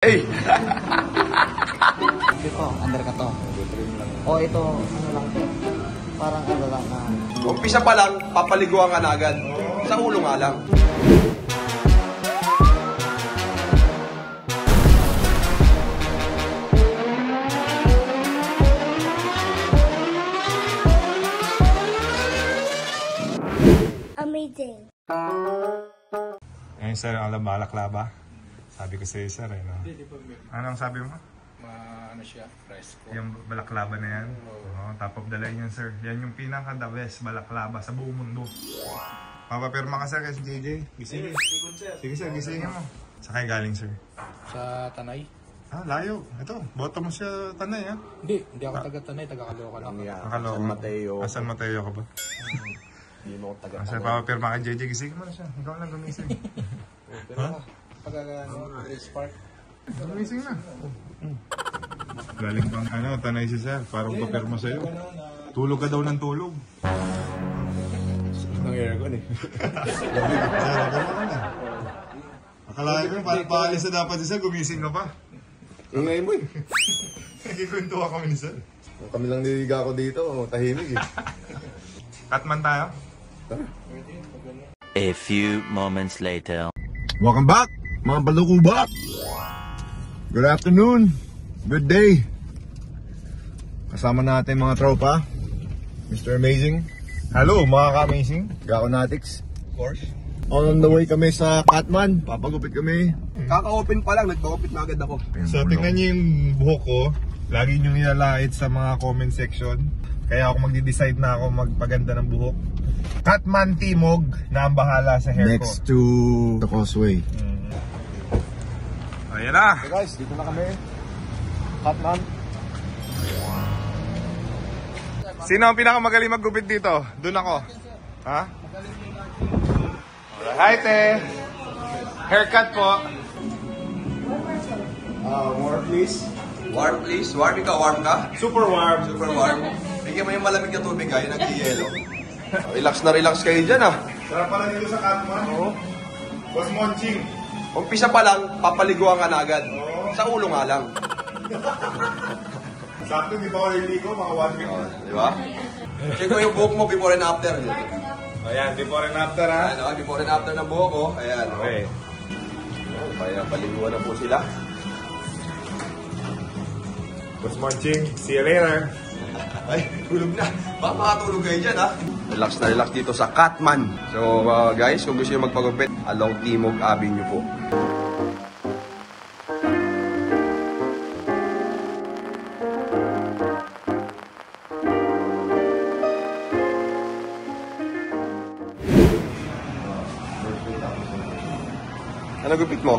Hey! Ito, under ka to. O ito, ano lang to. Parang ano lang na. Umpisa pa lang, papaliguan ka na agad. Sa ulo nga lang. Amazing. Ngayon sir, alam balaklava. Sabi ko sa'yo sir eh, no? Anong sabi mo? Ano siya, fresco. Yung balaklava na yan? Oo, top of the line yan sir. Yan yung pinaka the best balaklava sa buong mundo. Papapirma ka sir kasi JJ. Gisingin. Sige sir, gisingin mo. Sa kayo galing sir? Sa Tanay? Ah, layo. Ito, boto mo siya Tanay ha? Hindi ako taga-Tanay, taga-Caloocan lang. Nakaloka. San Mateo. San Mateo ka ba? Hindi mo taga. Sir, papapirma ka JJ. Gisingin mo na siya. Ikaw lang gumising. Ha? Grace Park. Gumising na. Galing pang Tanay si sir. Parang papirma sa'yo. Tulog ka daw ng tulog. Ng aircon eh. Akalain ko, parang paalis na dapat si sir, gumising ka pa. Ingay mo eh. Nagkikuntuwa kami ni sir. Kami lang niliga ako dito, tahimik eh. Katman tayo? A few moments later. Welcome back, mga balukuba. Good afternoon, good day. Kasama natin mga tropa, Mr. Amazing. Hello mga ka-amazing, Gakonatics. Of course. On the way kami sa Katman, papagupit kami. Kaka-open pa lang, nagpa-open na agad ako. So tingnan niyo yung buhok ko. Lagi nyo nilalait sa mga comment section. Kaya ako magdi-decide na ako magpaganda ng buhok. Katman Timog na ang bahala sa hair Next ko. to the Causeway. Ayan na! Okay guys, dito na kami. Katman. Sino ang pinakamagaling maggupit dito? Doon ako. Ha? Hi, te! Haircut po. Warm please. Warm please. Warm ka, warm ka. Super warm. Super warm. Bigyan mo yung malamig na tubig ha, yung nag-yelo. Relax na relax kayo dyan ha. Sarap pala dito sa Katman. Oo. Boss Monching. Umpisa pa lang, papaliguan ka na agad. Sa ulo nga lang. Sakto, di ba ako niligo? Mga 1 week. Di ba? Check mo yung buhok mo before and after. Ayan, before and after ha. Ayan, before and after ng buhok ko. Ayan. Okay. Kaya paliguan na po sila. Boss Monching, see you later. Ay, tulog na. Baka makatulog kayo dyan, ha? Relax na relax dito sa Katman. So, guys, kung gusto nyo magpagupit, along Timog Avenue po. Ano gupit mo?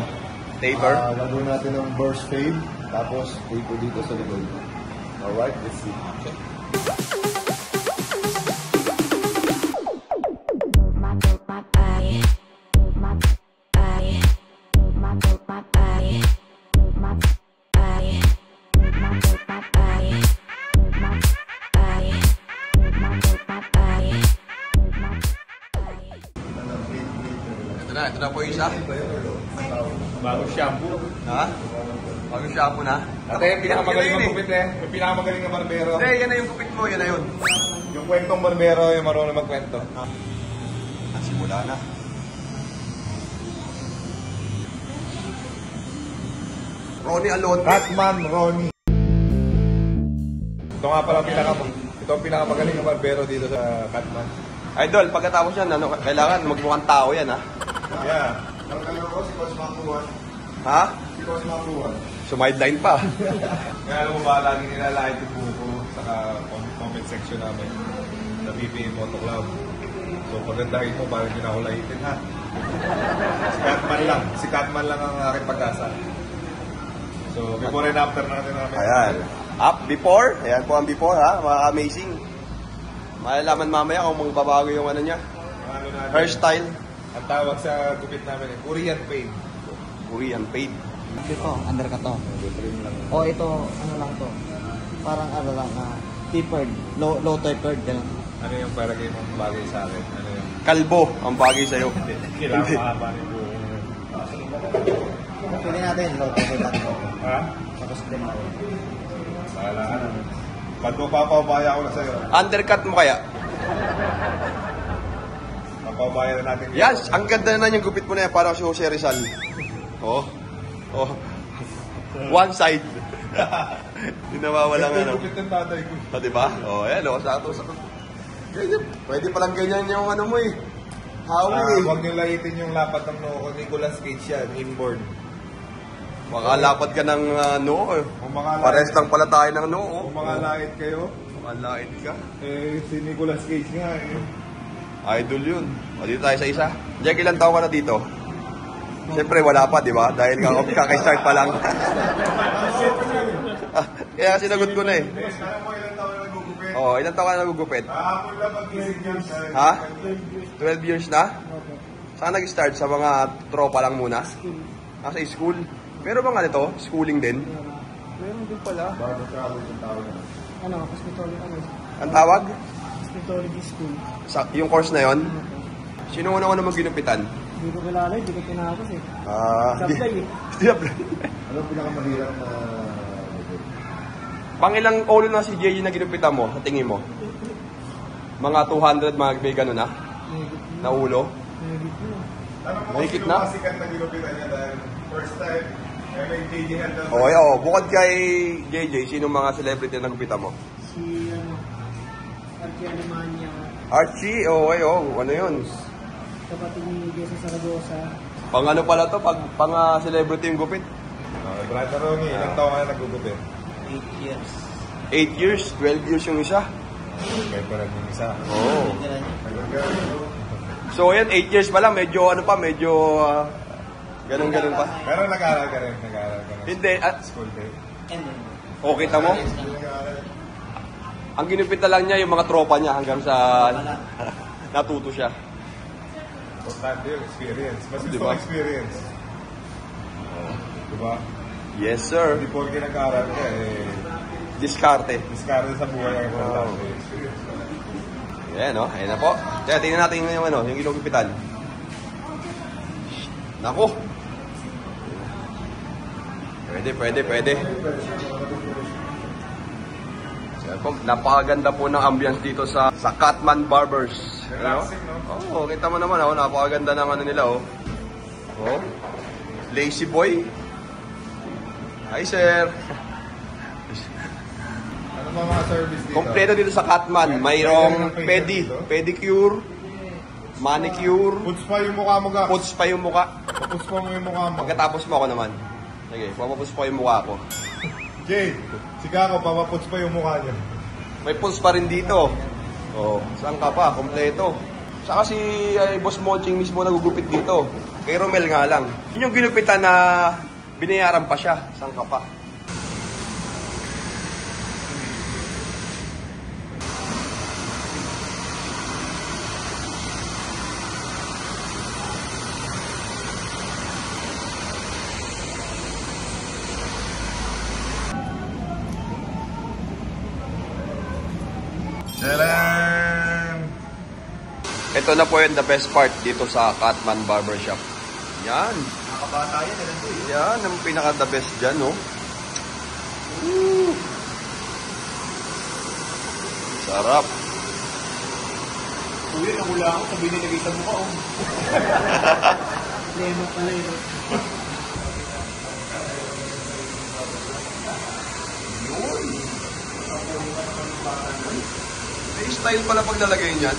Taper? Gagawin natin ng burst fade. Tapos, taper dito sa likod. Alright, let's see. Ito na po yung isa. Bago shampoo. Ha? Bagong shampoo na? Ate, yung pinakamagaling ng gupit eh. Yung pinakamagaling ng barbero. Hindi, yan na yung gupit mo, yan na yun. Yung kwentong barbero, yung marunong magkwento. Simula na. Ronnie Alote. Katman Ronnie. Ito nga pala ito ang pinakamagaling ng barbero dito sa Katman. Idol, pagkatapos yan, ano, kailangan magmukhang tao yan, ha? Yeah. Ang kanya ko, si Coach Makuhan. Ha? Si Coach Makuhan. Sumideline pa. Kaya alam mo ba, laging nilalait yung buho ko sa comment section namin sa PPA Moto Club. So pagandahin mo, parang hindi na ako laitin ha. Si Katman lang ang aking pag-asa. So before and after natin namin. Ayan. Up, before. Ayan po ang before, ha? Mga amazing. Malalaman mamaya kung magbabago yung ano niya. Ano natin, Hairstyle. ang tawag sa gupit namin, Korean fade. Korean fade. Ito, under ka to. O ito, ano lang to. Parang ano lang na. Tapered. Low tapered. Ganun. Ano yung palagay mong bagay sa akin? Ano yung Kalbo ang bagay sa'yo. kailangan mahaba ng buho? Pwede natin, low tapered natin. Ha? Tapos din natin. Wala ka na. Ba't mo papabaya ko na sa'yo? Undercut mo kaya? Papabaya na natin. Yes, ang ganda na yung gupit mo na yan. Parang si Jose Rizal. Oh. Oh. One side. Hindi nawawala nga, no? Gupit ng tatay ko. Diba? Oh, ayan, oh. Sakto. Ganyan. Pwede palang ganyan yung ano mo, eh. Hawi, eh. Huwag nyo laitin yung lapat ng noo ko. Nicolas Cage yan, inborn. Makalapad ka ng noo, eh. Kung makalait- Pares lang pala tayo ng noo. Kung mga lait kayo, Makalait ka. si Nicolas Cage nga eh. Idol yun. O, dito tayo sa isa. Jack, ilang taon ka na dito? Siyempre, wala pa, di ba? Dahil kakistart pa lang. Kaya sinagot ko na, eh. Alam mo ilang taon na nagugupit? Oh, ilang taon ka na nagugupit? Kahapon lang mag-isip yun. Ha? 12 years na? Saan nag-start? Sa mga tropa lang muna? Sa school. Pero bang ano to? Schooling din? Meron din pala. Bago college yung tao na. Ano, cosmetology, Ang tawag? cosmetology school. Yung course na yon? Sino una ginupitan? Hindi ko kilala, hindi ko tinapos eh. Sablay eh. Ano ang pinakamahirap na Pang ilang ulo na si JJ na ginupitan mo, sa tingin mo? Mga 200, mga may gano'n na? Na ulo? Tanong mo Mahigit kung na? sino mga sikat na ginupitan niya dahil first time, ay may JJ Handel. Okay, oh. Bukod kay JJ, sino mga celebrity na nagupitan mo? Si, Archie Alemania, Archie, okay, oh. Ano yun? kapatid ni Jesus Zaragoza. Pang ano pala to? Pang celebrity yung gupit? Okay, Brother Ronnie, ilang taon ka na nagugupit? 8 years. 8 years, 12 years yung isa. May pa rin yung isa. Oh. Tira niya. So, ayan, 8 years pa lang. Medyo, ano pa, medyo ganun-ganun pa. Pero nag-aaral ka rin, nag-aaral ka rin. Hindi, School day. And then, oh, kita mo? Ang ginupit na lang niya yung mga tropa niya hanggang sa natuto siya. Importante yung experience. Mas gusto Diba? ko experience. Diba? Yes, sir. Hindi po nag-aaral ka eh. Diskarte. Discard sa buhay ang importante. Ayan, no? Ayan na po. Kaya tingnan natin yung, ano, yung ginugupitan. Naku! Pwede. Napakaganda po ng ambience dito sa Catman Barbers. Relaxing, no? Oo, kita mo naman, oh, napakaganda ng ano nila, oh. Oh. Lazy boy. Hi, sir. Ano ba mga service dito? Kompleto dito sa Catman. Mayroong pedicure, manicure, Puts pa yung mukha mo ka. puts pa yung muka. Puts pa mo yung mukha mo. Pagkatapos mo ako naman. Sige, papaputs pa yung mukha ko. Jay, si Kako, papaputs pa yung mukha niya. May pulse pa rin dito. Oh, saan ka pa? Kompleto. Saka si Boss Monching mismo nagugupit dito. Kay Romel nga lang. Yun yung ginupitan na binayaran pa siya. Saan ka pa? Tadaan! Ito na po yung the best part dito sa Catman Barbershop. Yan. Nakabata yan, Yan, ang pinaka-the best dyan, no? Woo! Sarap. Kuya, nahula ako, sabi nilagay sa mukha, oh. lema pala yun. May style pala pag nalagay niyan.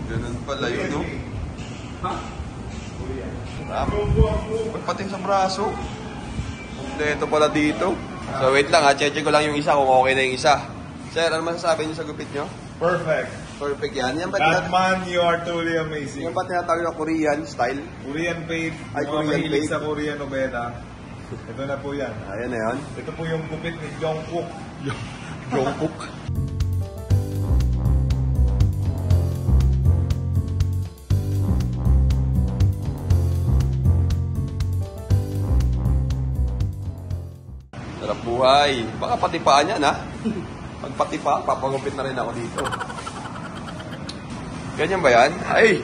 Ganun pala yun, no? Sarap. Pagpating sa braso. Kompleto pala dito. So wait lang ha, check ko lang yung isa kung okay na yung isa. Sir, ano masasabi niyo sa gupit niyo? Perfect. Perfect yan. Yan ba Batman, you are truly amazing. Yan ba tinatawag na Korean style? Korean fade, Ay, mga Korean mahilig fade. sa Korean novela. Ito na po yan. Ayan na yan. Ito po yung gupit ni Jungkook. Jungkook. Sarap buhay. Baka patipaan yan, ha? Pag patipa, papagupit na rin ako dito. Ganyan ba yan? Ay!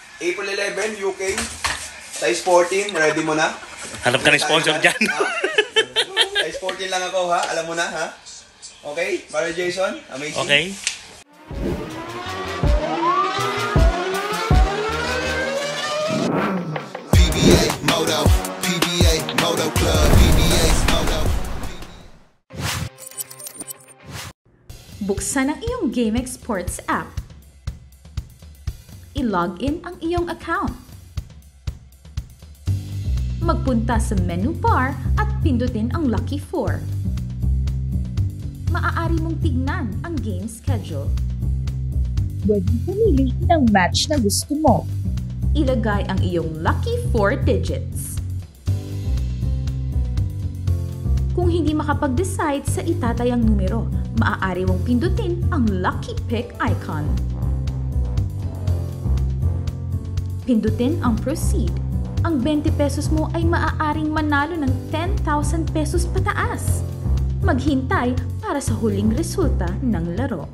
April 11, UK. Size 14, ready mo na? Hanap ka ng sponsor dyan. Ha? Size 14 lang ako ha, alam mo na ha? Okay, Brother Jason, amazing. Okay. PBA Moto, PBA Moto Club, PBA Moto. Buksan ang iyong GameX Sports app. I-log in ang iyong account. Magpunta sa menu bar at pindutin ang Lucky 4. Maaari mong tignan ang game schedule. Pwede pumili ng match na gusto mo. Ilagay ang iyong lucky 4 digits. Kung hindi makapag-decide sa itatayang numero, maaari mong pindutin ang lucky pick icon. Pindutin ang proceed. Ang 20 pesos mo ay maaaring manalo ng 10,000 pesos pataas. Maghintay para sa huling resulta ng laro.